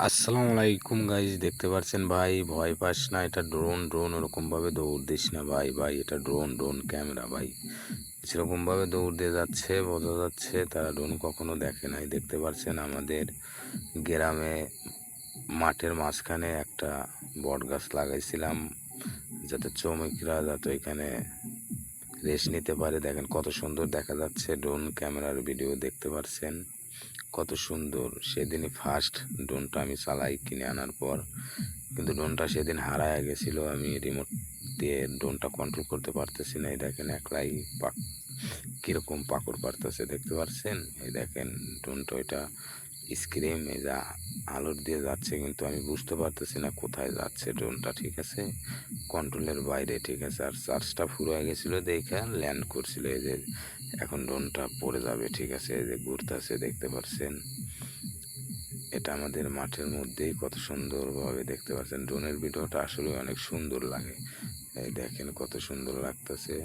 আসসালামু আলাইকুম গাইজ, দেখতে পাচ্ছেন ভাই? ভয় পাস না, এটা ড্রোন ওরকম ভাবে দৌড় দিস না ভাই এটা ড্রোন ক্যামেরা ভাই। সেরকম ভাবে দৌড় দিয়ে যাচ্ছে, বোঝা যাচ্ছে তারা ড্রোন কখনো দেখে নাই। দেখতে পাচ্ছেন আমাদের গ্রামে মাঠের মাঝখানে একটা বট গাছ লাগাইছিলাম, যাতে শ্রমিকরা যাতে এখানে রেস্ট নিতে পারে। দেখেন কত সুন্দর দেখা যাচ্ছে, ড্রোন ক্যামেরার ভিডিও দেখতে পাচ্ছেন কত সুন্দর। সেদিনই ফার্স্ট ড্রোনটা আমি চালাই কিনে আনার পর, কিন্তু ড্রোনটা সেদিন হারায় গেছিলো। আমি রিমোট দিয়ে ড্রোনটা কন্ট্রোল করতে পারতেছি না। এই দেখেন একলাই কীরকম পাকড় পারতেছে, দেখতে পাচ্ছেন? এই দেখেন ড্রোনটা, এটা স্ক্রিন এই যা আলোর দিয়ে যাচ্ছে, কিন্তু আমি বুঝতে পারতেছি না কোথায় যাচ্ছে ড্রোনটা। ঠিক আছে, কন্ট্রোলের বাইরে। ঠিক আছে, আর চার্জটা ফুরো হয়ে গেছিলো দেখে ল্যান্ড করছিল। এই যে এখন ড্রোনটা পড়ে যাবে। ঠিক আছে, এই যে ঘুরতেছে, দেখতে পাচ্ছেন? এটা আমাদের মাঠের মধ্যেই কত সুন্দরভাবে দেখতে পাচ্ছেন। ড্রোনের ভিডিওটা আসলে অনেক সুন্দর লাগে। এই দেখেন কত সুন্দর লাগতেছে।